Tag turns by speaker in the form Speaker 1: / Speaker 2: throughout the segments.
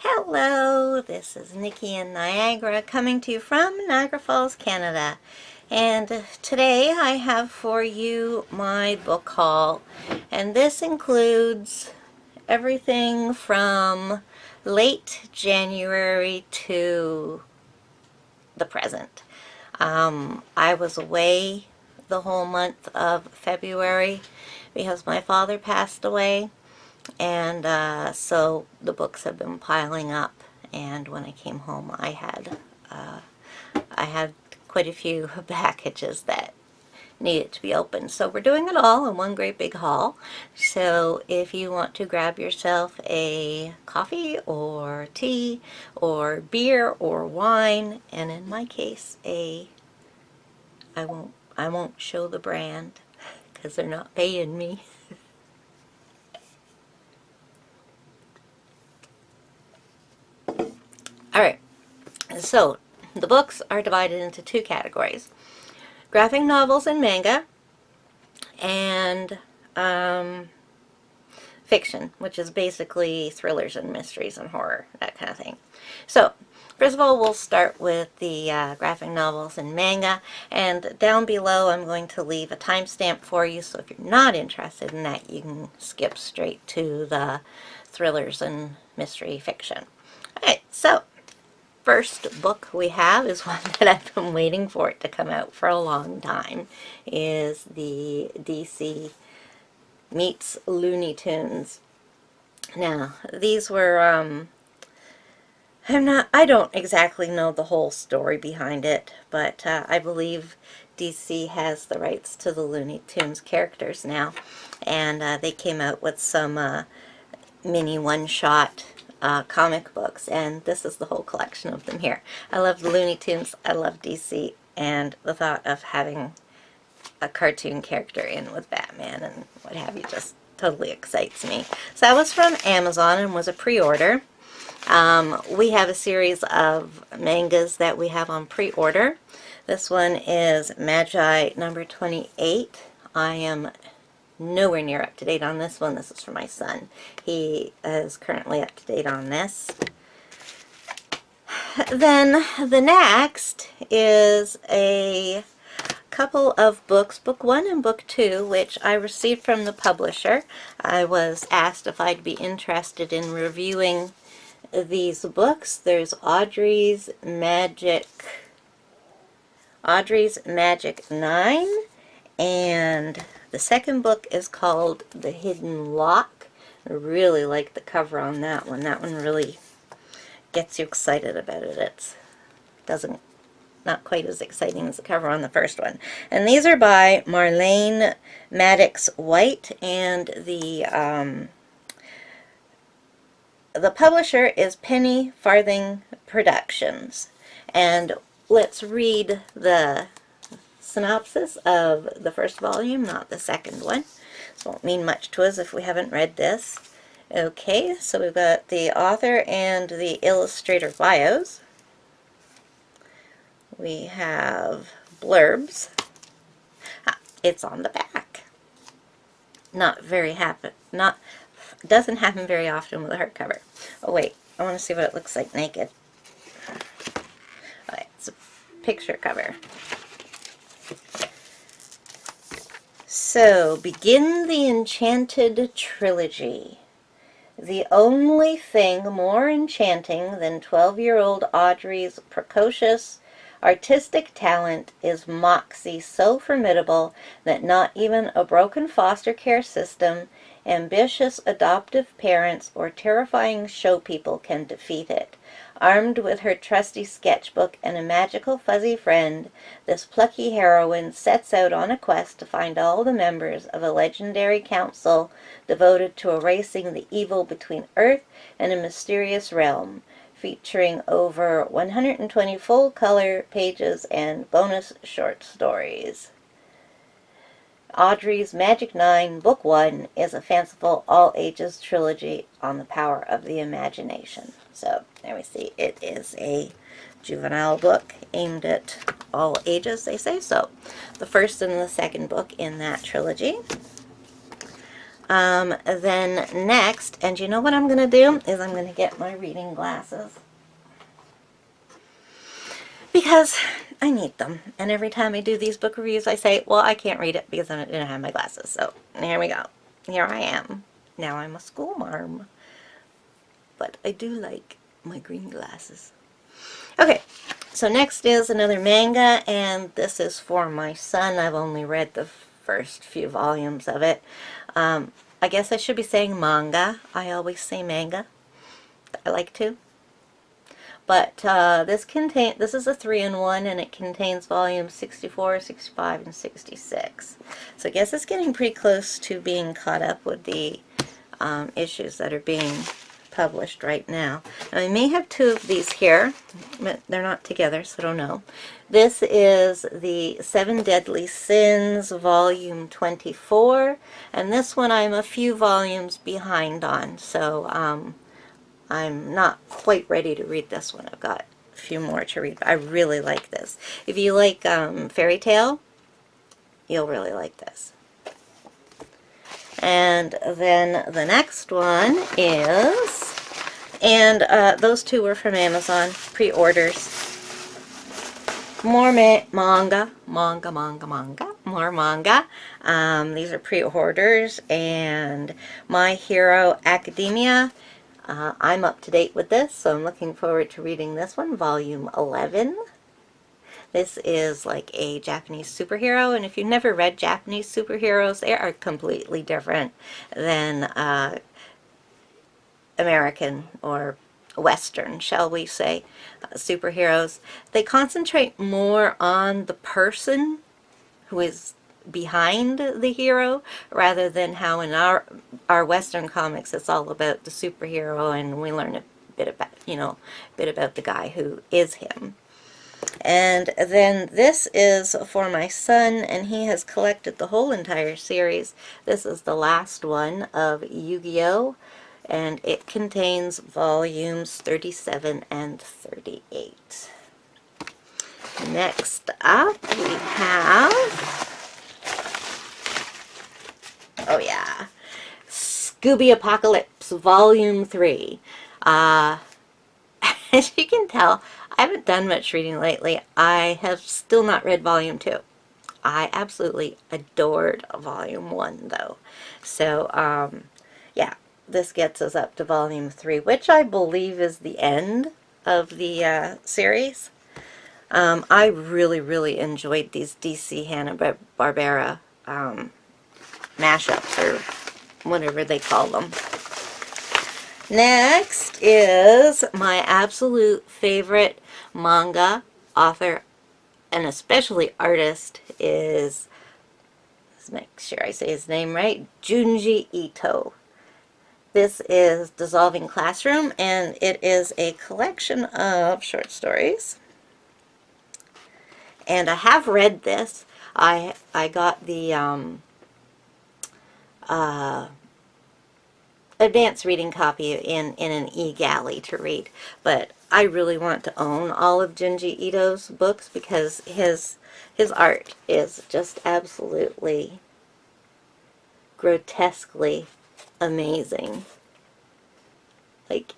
Speaker 1: Hello, this is Nikki in Niagara coming to you from Niagara Falls, Canada. And today I have for you my book haul. And this includes everything from late January to the present. I was away the whole month of February because my father passed away. And so the books have been piling up, and when I came home I had quite a few packages that needed to be opened. So we're doing it all in one great big haul. So if you want to grab yourself a coffee or tea or beer or wine, and in my case I won't show the brand because they're not paying me. Alright, so the books are divided into two categories. Graphic novels and manga, and fiction, which is basically thrillers and mysteries and horror, that kind of thing. So, first of all, we'll start with the graphic novels and manga, and down below I'm going to leave a timestamp for you, so if you're not interested in that, you can skip straight to the thrillers and mystery fiction. Alright, so first book we have is one that I've been waiting for it to come out for a long time, is the DC meets Looney Tunes. Now, these were, I don't exactly know the whole story behind it, but I believe DC has the rights to the Looney Tunes characters now, and they came out with some mini one-shot comic books, and this is the whole collection of them here. I love the Looney Tunes, I love DC, and the thought of having a cartoon character in with Batman and what have you just totally excites me. So that was from Amazon and was a pre-order. We have a series of mangas that we have on pre-order. This one is Magi number 28. I am nowhere near up to date on this one. This is for my son. He is currently up to date on this. Then the next is a couple of books, book 1 and book 2, which I received from the publisher. I was asked if I'd be interested in reviewing these books. There's Audrey's Magic 9, and the second book is called The Hidden Lock. I really like the cover on that one. That one really gets you excited about it. It's not quite as exciting as the cover on the first one. And these are by Marlene Maddox White, and the publisher is Penny Farthing Productions. And let's read the synopsis of the first volume, not the second one. This won't mean much to us if we haven't read this. Okay, so we've got the author and the illustrator bios. We have blurbs. It's on the back. Doesn't happen very often with a hardcover. Oh wait, I want to see what it looks like naked. Alright, it's a picture cover. So, begin the Enchanted Trilogy. The only thing more enchanting than 12-year-old Audrey's precocious artistic talent is moxie so formidable that not even a broken foster care system, ambitious adoptive parents, or terrifying show people can defeat it. Armed with her trusty sketchbook and a magical fuzzy friend, this plucky heroine sets out on a quest to find all the members of a legendary council devoted to erasing the evil between Earth and a mysterious realm, featuring over 120 full-color pages and bonus short stories. Audrey's Magic 9, Book 1, is a fanciful all-ages trilogy on the power of the imagination. So, there we see, it is a juvenile book aimed at all ages, they say. So, the first and the second book in that trilogy. Then next, and you know what I'm going to do, is I'm going to get my reading glasses. Because I need them. And every time I do these book reviews, I say, well, I can't read it because I didn't have my glasses. So, here we go. Here I am. Now I'm a school marm. But I do like my green glasses. Okay, so next is another manga, and this is for my son. I've only read the first few volumes of it. I guess I should be saying manga. I always say manga. I like to. But this is a 3-in-1, and it contains volumes 64, 65, and 66. So I guess it's getting pretty close to being caught up with the issues that are being published right now. Now, I may have two of these here, but they're not together, so I don't know. This is the 7 Deadly Sins, volume 24, and this one I'm a few volumes behind on, so I'm not quite ready to read this one. I've got a few more to read, but I really like this. If you like fairy tale, you'll really like this. And then the next one is, and those two were from Amazon, pre-orders. More manga, more manga. These are pre-orders, and My Hero Academia. I'm up to date with this, so I'm looking forward to reading this one, volume 11. This is like a Japanese superhero, and if you've never read Japanese superheroes, they are completely different than American or Western, shall we say, superheroes. They concentrate more on the person who is behind the hero, rather than how in our Western comics it's all about the superhero, and we learn a bit about, the guy who is him. And then this is for my son, and he has collected the whole entire series. This is the last one of Yu-Gi-Oh! And it contains volumes 37 and 38. Next up we have, oh yeah, Scooby Apocalypse, volume 3. As you can tell, I haven't done much reading lately. I have still not read volume 2. I absolutely adored volume 1 though. So, yeah, this gets us up to volume 3, which I believe is the end of the series. I really, really enjoyed these DC Hanna-Barbera mashups, or whatever they call them. Next is my absolute favorite manga author, and especially artist, is, let's make sure I say his name right, Junji Ito. This is Dissolving Classroom, and it is a collection of short stories. And I have read this. I got the advanced reading copy in an e-galley to read, but I really want to own all of Junji Ito's books because his art is just absolutely grotesquely amazing. Like,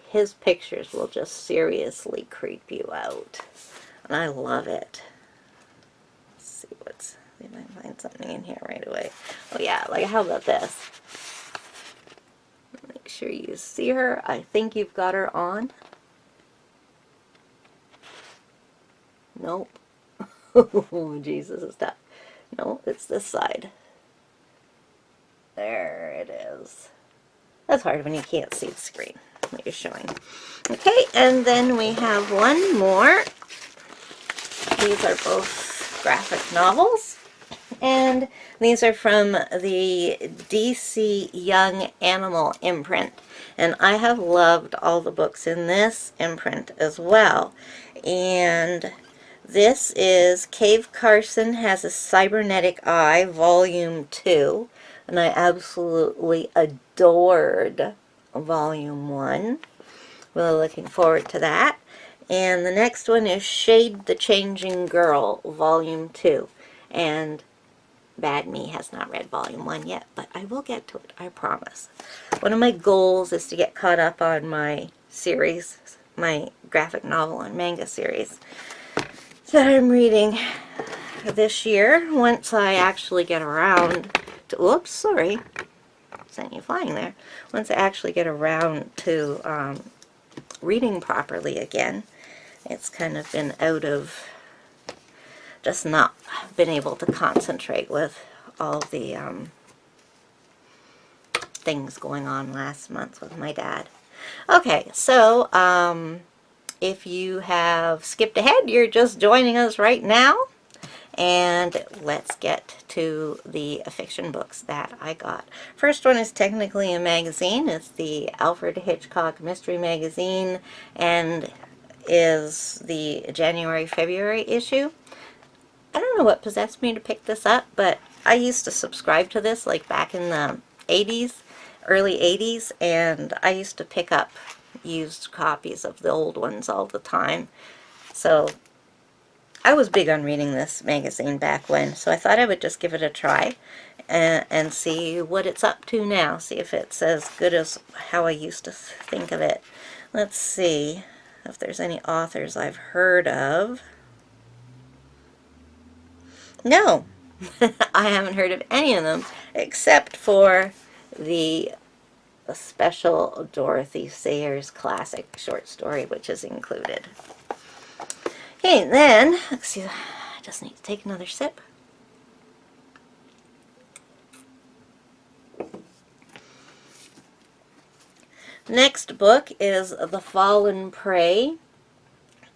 Speaker 1: his pictures will just seriously creep you out, and I love it. Let's see if I find something in here right away. Oh yeah, like, how about this? Make sure you see her. I think you've got her on. Nope. Oh, Jesus, it's tough. No, it's this side. There it is. That's hard when you can't see the screen that you're showing. Okay, and then we have one more. These are both graphic novels. And these are from the DC Young Animal imprint. And I have loved all the books in this imprint as well. And this is Cave Carson Has a Cybernetic Eye, Volume 2. And I absolutely adored Volume 1. Really looking forward to that. And the next one is Shade the Changing Girl, Volume 2. And Bad Me has not read Volume 1 yet, but I will get to it, I promise. One of my goals is to get caught up on my series, my graphic novel and manga series that I'm reading this year. Once I actually get around to, oops, sorry, sent you flying there. Once I actually get around to reading properly again. It's kind of been out of, just not been able to concentrate with all the things going on last month with my dad. Okay, so if you have skipped ahead, you're just joining us right now. And let's get to the fiction books that I got. First one is technically a magazine. It's the Alfred Hitchcock Mystery Magazine and is the January-February issue. I don't know what possessed me to pick this up, but I used to subscribe to this like back in the 80s, early 80s, and I used to pick up used copies of the old ones all the time. So I was big on reading this magazine back when, so I thought I would just give it a try and see what it's up to now. See if it's as good as how I used to think of it. Let's see if there's any authors I've heard of. No, I haven't heard of any of them except for the special Dorothy Sayers classic short story, which is included. Okay, then, let's see, I just need to take another sip. Next book is The Fallen Prey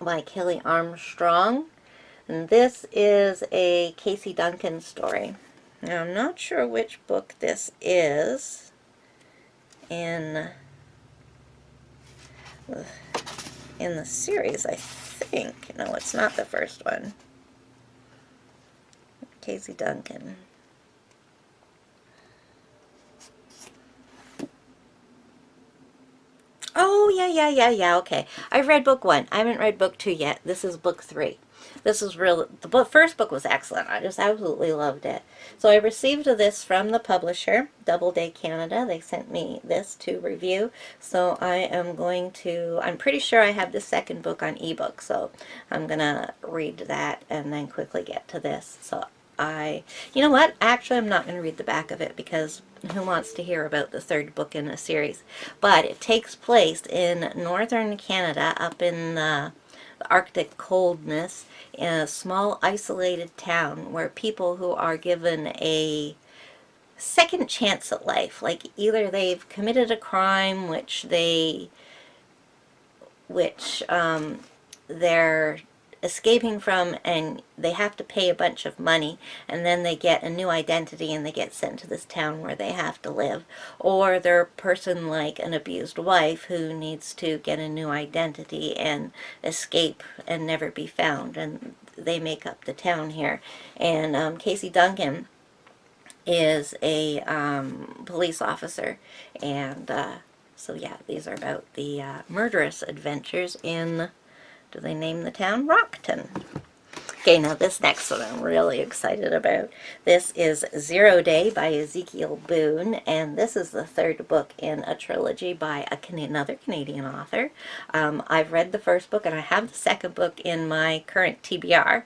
Speaker 1: by Kelly Armstrong. And this is a Casey Duncan story. Now, I'm not sure which book this is in the series, I think. No, it's not the first one. Casey Duncan. Oh, yeah, okay. I've read book 1. I haven't read book 2 yet. This is book 3. This is real. The first book was excellent. I just absolutely loved it. So I received this from the publisher, Doubleday Canada. They sent me this to review. So I am going to, I'm pretty sure I have the second book on ebook. So I'm going to read that and then quickly get to this. So you know what? Actually, I'm not going to read the back of it because who wants to hear about the third book in a series? But it takes place in northern Canada, up in the Arctic coldness, in a small isolated town where people who are given a second chance at life, like either they've committed a crime which they're escaping from, and they have to pay a bunch of money, and then they get a new identity and they get sent to this town where they have to live. Or they're a person like an abused wife who needs to get a new identity and escape and never be found, and they make up the town here. And Casey Duncan is a police officer, and so yeah, these are about the murderous adventures in, do they name the town? Rockton. Okay, now this next one I'm really excited about. This is Zero Day by Ezekiel Boone, and this is the third book in a trilogy by another Canadian author. I've read the first book, and I have the second book in my current TBR.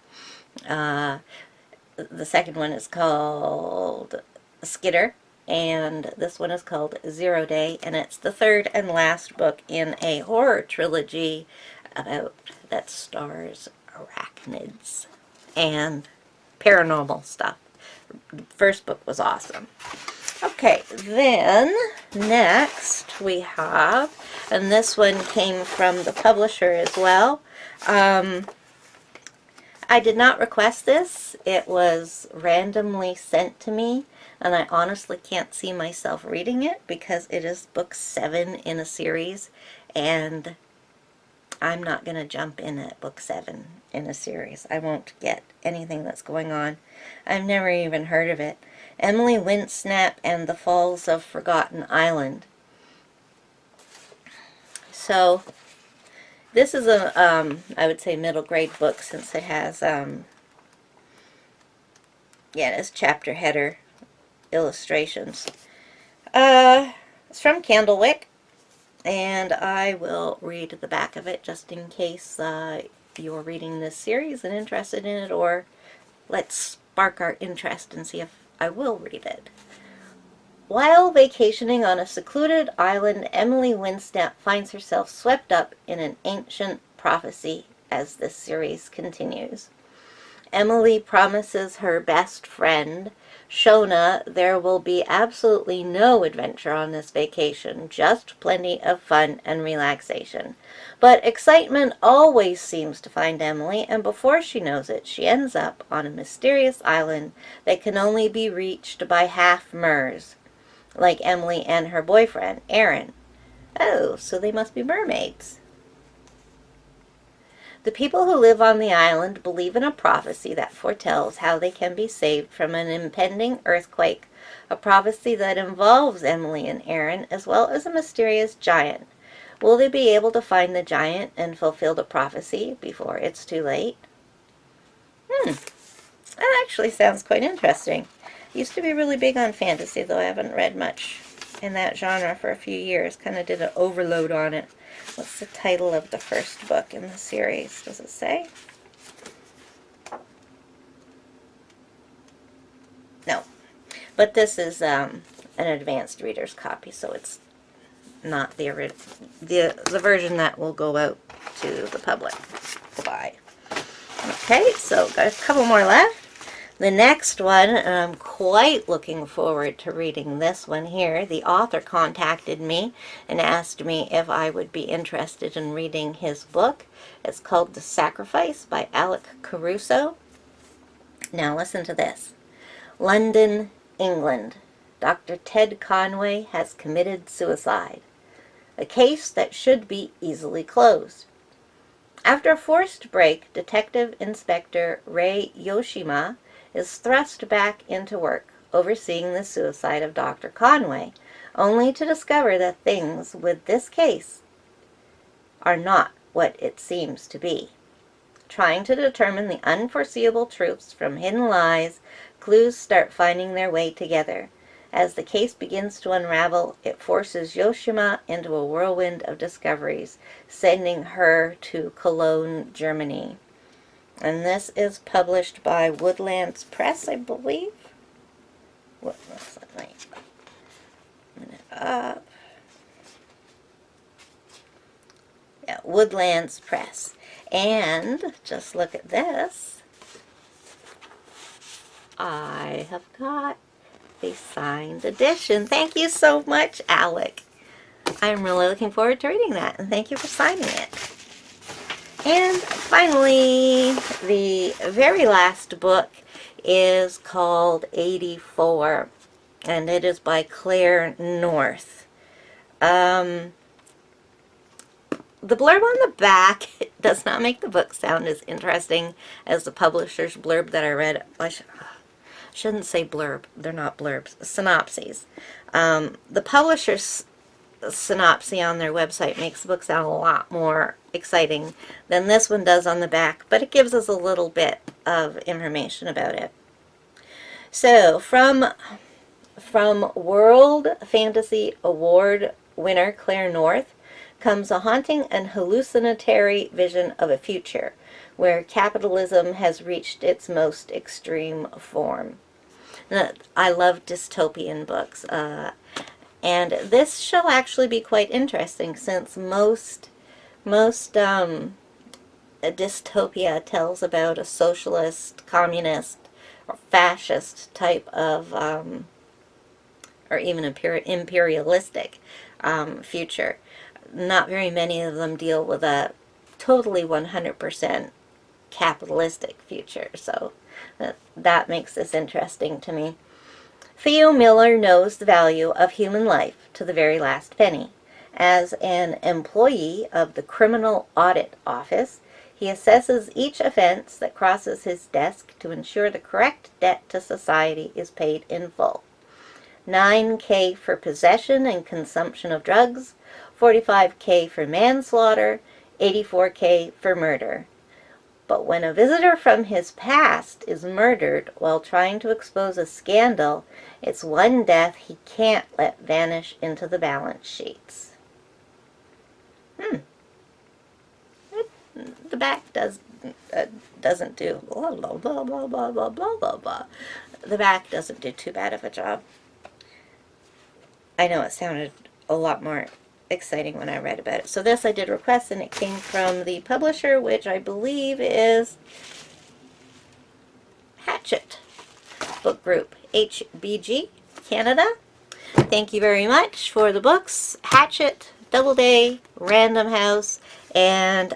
Speaker 1: The second one is called Skidder, and this one is called Zero Day, and it's the third and last book in a horror trilogy about that stars arachnids and paranormal stuff. The first book was awesome. Okay, then next we have, and this one came from the publisher as well. I did not request this. It was randomly sent to me, and I honestly can't see myself reading it because it is book 7 in a series, and I'm not going to jump in at book 7 in a series. I won't get anything that's going on. I've never even heard of it. Emily Windsnap and the Falls of Forgotten Island. So this is a, I would say, middle grade book, since it has Yeah, it's chapter header illustrations. It's from Candlewick, and I will read the back of it just in case you're reading this series and interested in it, or let's spark our interest and see if I will read it. While vacationing on a secluded island, Emily Winstep finds herself swept up in an ancient prophecy as this series continues. Emily promises her best friend, Shona, there will be absolutely no adventure on this vacation, just plenty of fun and relaxation. But excitement always seems to find Emily, and before she knows it, she ends up on a mysterious island that can only be reached by half-mers, like Emily and her boyfriend, Aaron. Oh, so they must be mermaids. The people who live on the island believe in a prophecy that foretells how they can be saved from an impending earthquake, a prophecy that involves Emily and Aaron, as well as a mysterious giant. Will they be able to find the giant and fulfill the prophecy before it's too late? That actually sounds quite interesting. Used to be really big on fantasy, though I haven't read much in that genre for a few years. Kind of did an overload on it. What's the title of the first book in the series? Does it say? No. But this is an advanced reader's copy, so it's not the version that will go out to the public to buy. Okay, so got a couple more left. The next one, and I'm quite looking forward to reading this one here. The author contacted me and asked me if I would be interested in reading his book. It's called The Sacrifice by Alec Caruso. Now listen to this. London, England. Dr. Ted Conway has committed suicide. A case that should be easily closed. After a forced break, Detective Inspector Ray Yoshima is thrust back into work, overseeing the suicide of Dr. Conway, only to discover that things with this case are not what it seems to be. Trying to determine the unforeseeable truths from hidden lies, clues start finding their way together. As the case begins to unravel, it forces Yoshima into a whirlwind of discoveries, sending her to Cologne, Germany. And this is published by Woodlands Press, I believe. What looks like? Up. Yeah, Woodlands Press. And just look at this. I have got a signed edition. Thank you so much, Alec. I'm really looking forward to reading that, and thank you for signing it. And finally, the very last book is called 84, and it is by Claire North. The blurb on the back does not make the book sound as interesting as the publisher's blurb that I read. I shouldn't say blurb. They're not blurbs. Synopses. The publisher's synopsis on their website makes the book sound a lot more exciting than this one does on the back, but it gives us a little bit of information about it. So, from World Fantasy Award winner Claire North comes a haunting and hallucinatory vision of a future where capitalism has reached its most extreme form. I love dystopian books, and this shall actually be quite interesting since most dystopia tells about a socialist, communist, or fascist type of, or even imperialistic future. Not very many of them deal with a totally 100% capitalistic future, so that makes this interesting to me. Theo Miller knows the value of human life to the very last penny. As an employee of the Criminal Audit Office, he assesses each offense that crosses his desk to ensure the correct debt to society is paid in full. $9,000 for possession and consumption of drugs, $45,000 for manslaughter, $84,000 for murder. But when a visitor from his past is murdered while trying to expose a scandal, it's one death he can't let vanish into the balance sheets. The back doesn't do blah, blah, blah, blah, blah, blah, blah, blah, blah. The back doesn't do too bad of a job. I know it sounded a lot more exciting when I read about it. So this I did request, and it came from the publisher, which I believe is Hatchet Book Group, HBG, Canada. Thank you very much for the books, Hatchet, Doubleday, Random House, and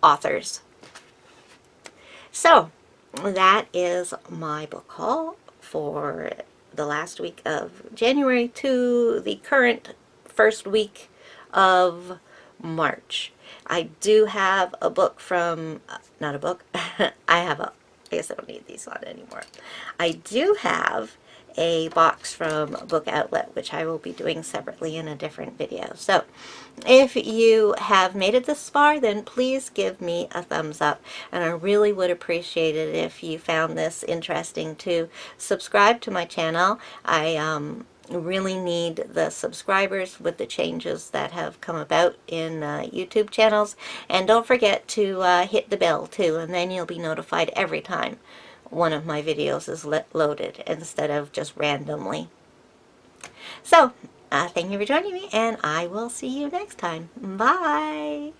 Speaker 1: authors. So that is my book haul for the last week of January to the current first week of March. I do have a book from, not a book, I guess I don't need these on anymore. I do have a box from Book Outlet, which I will be doing separately in a different video. So if you have made it this far, then please give me a thumbs up, and I really would appreciate it if you found this interesting to subscribe to my channel. I really need the subscribers with the changes that have come about in YouTube channels, and don't forget to hit the bell too, and then you'll be notified every time one of my videos is loaded instead of just randomly. So, thank you for joining me, and I will see you next time. Bye!